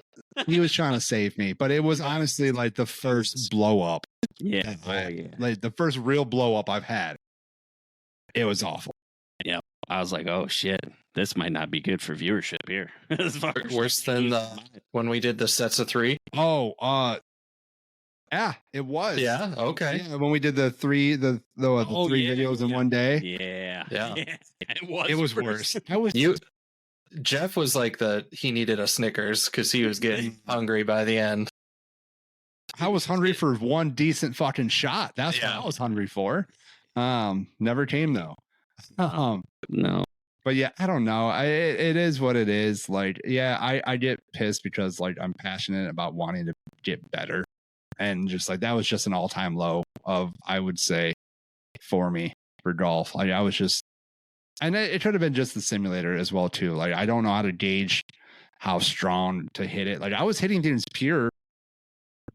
to save me, but it was honestly like the first blow up. Yeah. Like the first real blow up I've had. It was awful. Yeah. I was like, oh shit, this might not be good for viewership here. Worse than when we did the sets of 3. Oh, yeah, it was. Yeah. Okay. Yeah, when we did the three videos in one day. Yeah. It was worse. Jeff was like he needed a Snickers because he was getting hungry by the end. I was hungry for one decent fucking shot. That's what I was hungry for. Never came though. No. But yeah, I don't know. It is what it is. Like, yeah, I get pissed because like I'm passionate about wanting to get better. And just like that was just an all-time low of, I would say, for me for golf. Like I was just, and it could have been just the simulator as well too. Like I don't know how to gauge how strong to hit it. Like I was hitting things pure,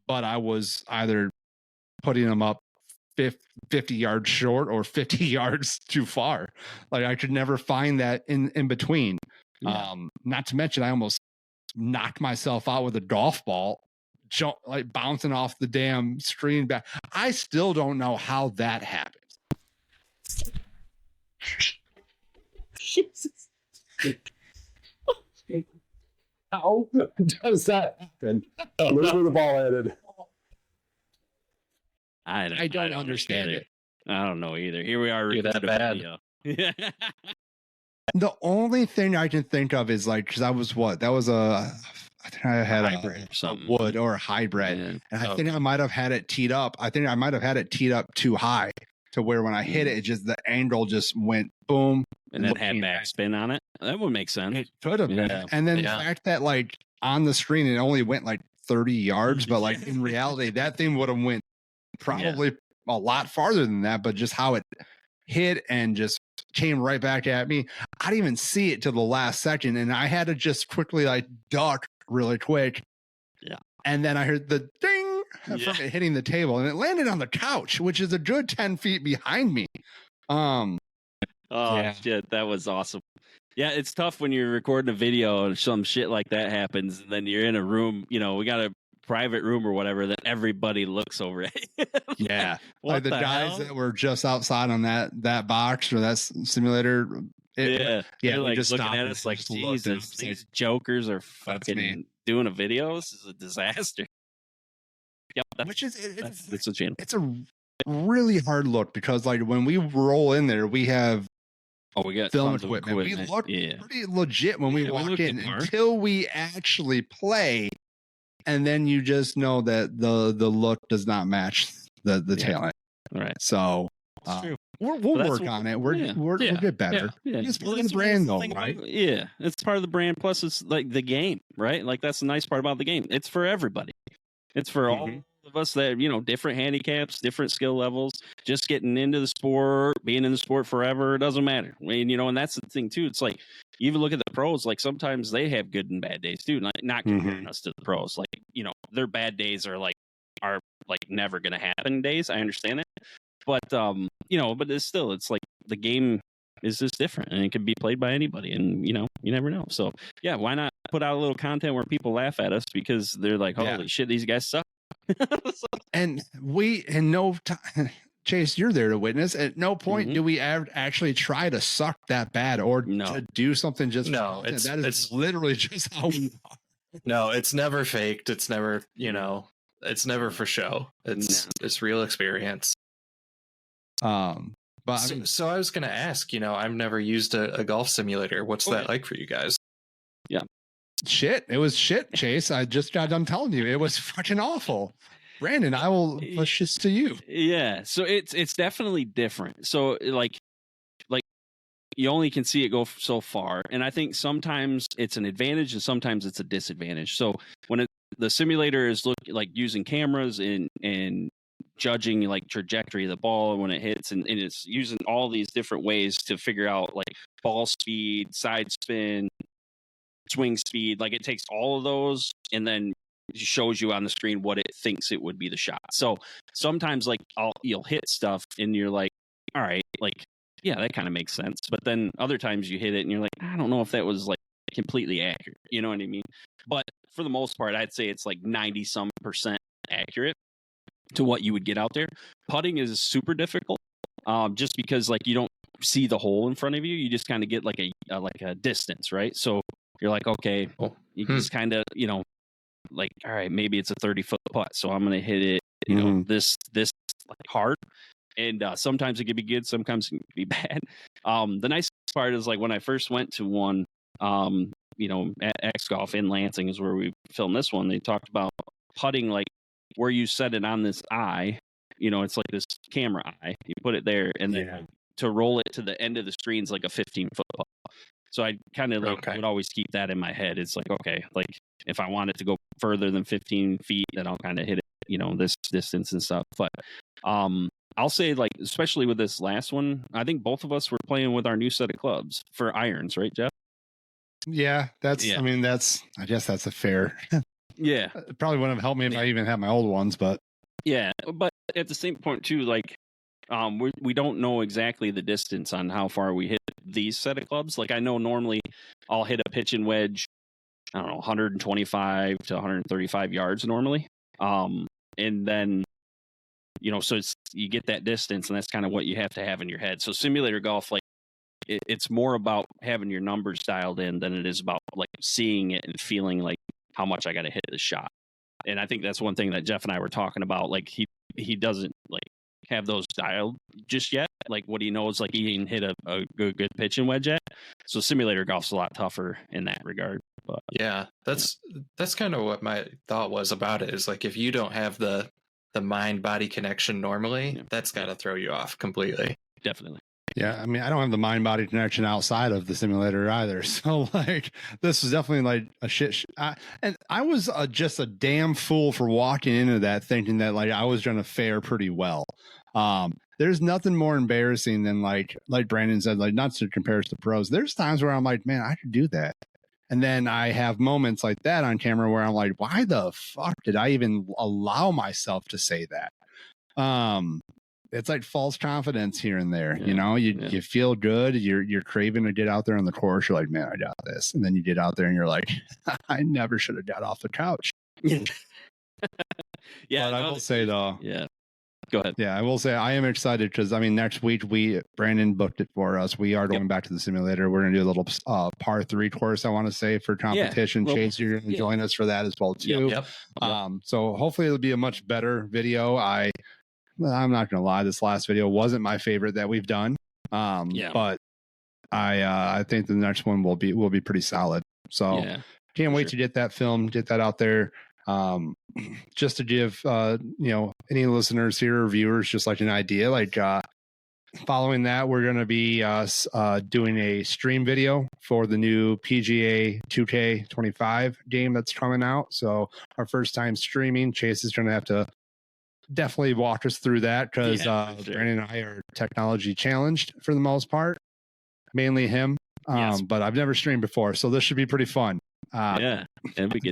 but I was either putting them up 50 yards short or 50 yards too far. Like I could never find that in between. Yeah. Not to mention I almost knocked myself out with a golf ball. Like bouncing off the damn screen back. I still don't know how that happens. Jesus. How does that happen? Where the ball headed? I don't understand it. I don't know either. Here we are. You're that bad. Yeah. The only thing I can think of is like, because I think I had a wood or a hybrid, and I think I might have had it teed up. I think I might have had it teed up too high to where when I hit it, the angle just went boom. And it had backspin on it. That would make sense. It could have been. And then the fact that like on the screen, it only went like 30 yards, but like in reality, that thing would have went probably a lot farther than that, but just how it hit and just came right back at me. I didn't even see it till the last second, and I had to just quickly like duck really quick. Yeah. And then I heard the ding from it hitting the table, and it landed on the couch, which is a good 10 feet behind me. Shit, that was awesome. Yeah, it's tough when you're recording a video and some shit like that happens, and then you're in a room, we got a private room or whatever, that everybody looks over at. Yeah. Like the guys that were just outside on that box or that simulator. They're like just looking at us like, Jesus, these jokers are fucking doing a video. This is a disaster. Yep, which is it's a really hard look because like when we roll in there, we have we got film equipment. We look pretty legit when we walk in until we actually play. and then you just know that the look does not match the talent. Right. So we'll work on it. We'll get better. It's part of the brand, though, right? It's part of the brand. Plus, it's like the game, right? Like that's the nice part about the game. It's for everybody. It's for all of us that, different handicaps, different skill levels, just getting into the sport, being in the sport forever. It doesn't matter. I mean, and that's the thing too. It's like, you even look at the pros, like sometimes they have good and bad days too. Not comparing us to the pros. Like, their bad days are never going to happen days. I understand that. But, but it's like the game is just different and it can be played by anybody, and, you never know. So, yeah, why not put out a little content where people laugh at us because they're like, holy shit, these guys suck. And Chase, you're there to witness. At no point do we actually try to suck that bad or to do something just it's literally just how we are. No, it's never faked. It's never, it's never for show. It's real experience. But so I was going to ask, I've never used a golf simulator. What's that like for you guys? Yeah. Shit. It was shit, Chase. I just got done telling you it was fucking awful. Brandon, I will push this to you. Yeah. So it's definitely different. So like you only can see it go so far. And I think sometimes it's an advantage and sometimes it's a disadvantage. So when the simulator is using cameras and judging like trajectory of the ball when it hits, and it's using all these different ways to figure out like ball speed, side spin, swing speed. Like it takes all of those and then shows you on the screen what it thinks it would be the shot. So sometimes like you'll hit stuff and you're like, all right, like, yeah, that kind of makes sense. But then other times you hit it and you're like, I don't know if that was like completely accurate. You know what I mean? But for the most part, I'd say it's like 90% accurate to what you would get out there. Putting is super difficult, just because like you don't see the hole in front of you. You just kind of get like a distance, right? So you're like, okay, you just kind of, like, all right, maybe it's a 30-foot putt, so I'm going to hit it, this like hard. And sometimes it can be good, sometimes it can be bad. The nice part is like when I first went to one, at X Golf in Lansing is where we filmed this one. They talked about putting like where you set it on this eye. It's like this camera eye. You put it there, and then to roll it to the end of the screen is like a 15-foot putt. So I kind of would always keep that in my head. It's like, okay, like if I want it to go further than 15 feet, then I'll kind of hit it, this distance and stuff. But I'll say, like, especially with this last one, I think both of us were playing with our new set of clubs for irons, right, Jeff? Yeah, I guess that's a fair. Yeah. It probably wouldn't have helped me if I even had my old ones, but. Yeah, but at the same point, too, like, we don't know exactly the distance on how far we hit these set of clubs. Like, I know normally I'll hit a pitch and wedge, I don't know, 125 to 135 yards normally. And then, so you get that distance, and that's kind of what you have to have in your head. So simulator golf, like, it's more about having your numbers dialed in than it is about like seeing it and feeling like how much I got to hit the shot. And I think that's one thing that Jeff and I were talking about. Like he doesn't like have those dialed just yet. Like what he knows, like he can hit a good pitch and wedge at. So simulator golf's a lot tougher in that regard. But yeah, that's kind of what my thought was about it, is like if you don't have the mind body connection normally, that's got to throw you off completely. Definitely. Yeah, I mean, I don't have the mind-body connection outside of the simulator either. So, like, this is definitely like a shit. And I was just a damn fool for walking into that thinking that, like, I was going to fare pretty well. There's nothing more embarrassing than, like Brandon said, like, not to compare us to pros. There's times where I'm like, man, I could do that. And then I have moments like that on camera where I'm like, why the fuck did I even allow myself to say that? It's like false confidence here and there. You feel good. You're craving to get out there on the course. You're like, man, I got this. And then you get out there and you're like, I never should have got off the couch. Yeah. But I will say though. Yeah. Go ahead. Yeah, I will say I am excited because next week Brandon booked it for us. We are going back to the simulator. We're going to do a little par 3 course, I want to say, for competition. Chase, you're going to join us for that as well too. Yep. So hopefully it'll be a much better video. I'm not going to lie, this last video wasn't my favorite that we've done. But I think the next one will be pretty solid. So can't wait to get that film, get that out there. Just to give any listeners here or viewers just like an idea, like following that, we're going to be doing a stream video for the new PGA 2K25 game that's coming out. So our first time streaming, Chase is going to have to definitely walk us through that because Brandon and I are technology challenged for the most part, mainly him. But I've never streamed before, so this should be pretty fun. Then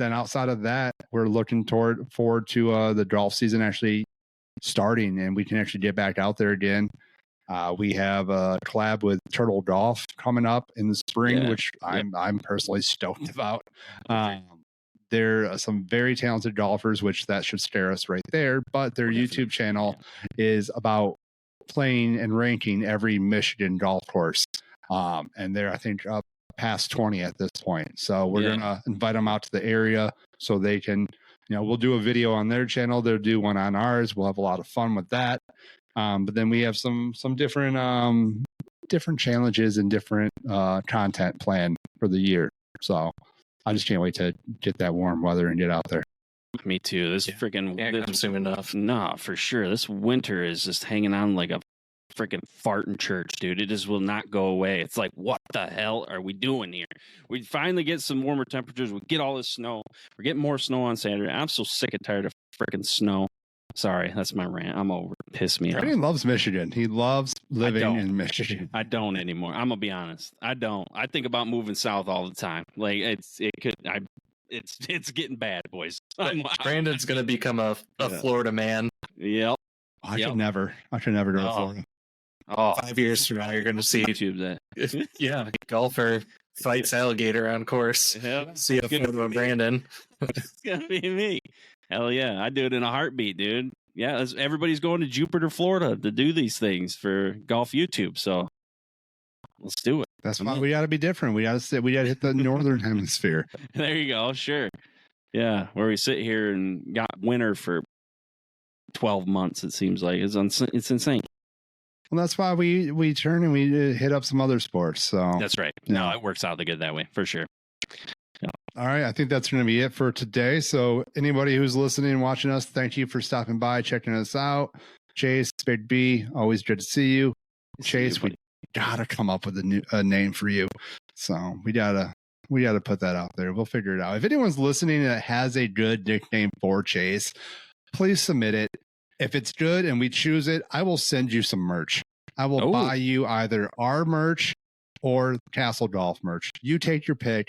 outside of that, we're looking forward to the golf season actually starting, and we can actually get back out there again. We have a collab with Turtle Golf coming up in the spring, which I'm personally stoked about. There are some very talented golfers, which that should scare us right there. But their YouTube channel is about playing and ranking every Michigan golf course. And they're, I think, up past 20 at this point. So we're going to invite them out to the area so they can, we'll do a video on their channel. They'll do one on ours. We'll have a lot of fun with that. But then we have some different challenges and different content planned for the year. So I just can't wait to get that warm weather and get out there. Me too. This freaking soon enough. No, for sure. This winter is just hanging on like a freaking fart in church, dude. It just will not go away. It's like, what the hell are we doing here? We finally get some warmer temperatures. We get all this snow. We're getting more snow on Saturday. I'm so sick and tired of freaking snow. Sorry, that's my rant. I'm over. Piss me off. He loves Michigan. He loves living in Michigan. I don't anymore. I'm gonna be honest. I don't. I think about moving south all the time. Like it's getting bad, boys. Brandon's gonna become a Florida man. Yep. I should never go to Florida. 5 years from now, you're gonna see YouTube that. Golfer fights alligator on course. See a photo of Brandon. It's gonna be me. Hell yeah, I do it in a heartbeat, dude. Yeah, everybody's going to Jupiter, Florida to do these things for golf YouTube. So let's do it. That's why we got to be different. We got to hit the northern hemisphere. There you go. Sure. Yeah, where we sit here and got winter for 12 months. It seems like it's insane. Well, that's why we turn and we hit up some other sports. So that's right. No, it works out good that way for sure. Yeah. All right. I think that's going to be it for today. So anybody who's listening and watching us, thank you for stopping by, checking us out. Chase, Big B, always good to see you. Chase, we got to come up with a name for you. So we got to put that out there. We'll figure it out. If anyone's listening that has a good nickname for Chase, please submit it. If it's good and we choose it, I will send you some merch. I will buy you either our merch or Castle Golf merch. You take your pick.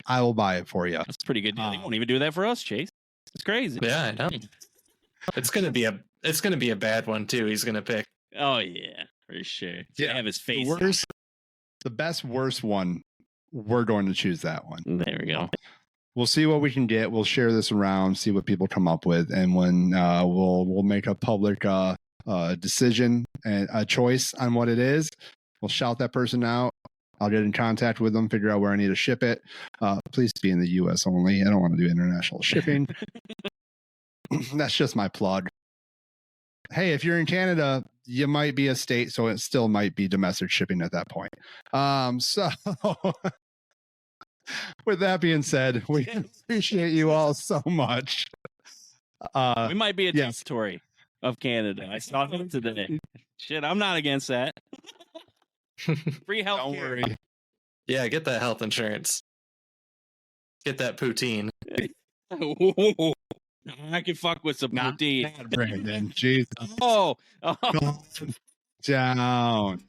I will buy it for you. That's a pretty good deal. You won't even do that for us, Chase. It's crazy. Yeah, I know. It's gonna be a bad one too. He's gonna pick. Oh yeah, for sure. Yeah, have his face. The worst one. We're going to choose that one. There we go. We'll see what we can get. We'll share this around, see what people come up with, and when we'll make a public decision and a choice on what it is. We'll shout that person out. I'll get in contact with them, figure out where I need to ship it. Please be in the U.S. only. I don't want to do international shipping. That's just my plug. Hey, if you're in Canada, you might be a state, so it still might be domestic shipping at that point. So with that being said, we appreciate you all so much. We might be a territory of Canada. I saw him today. Shit, I'm not against that. Free health. Don't worry. Yeah, get that health insurance. Get that poutine. I can fuck with some poutine. Brandon, Jesus. Oh. Down.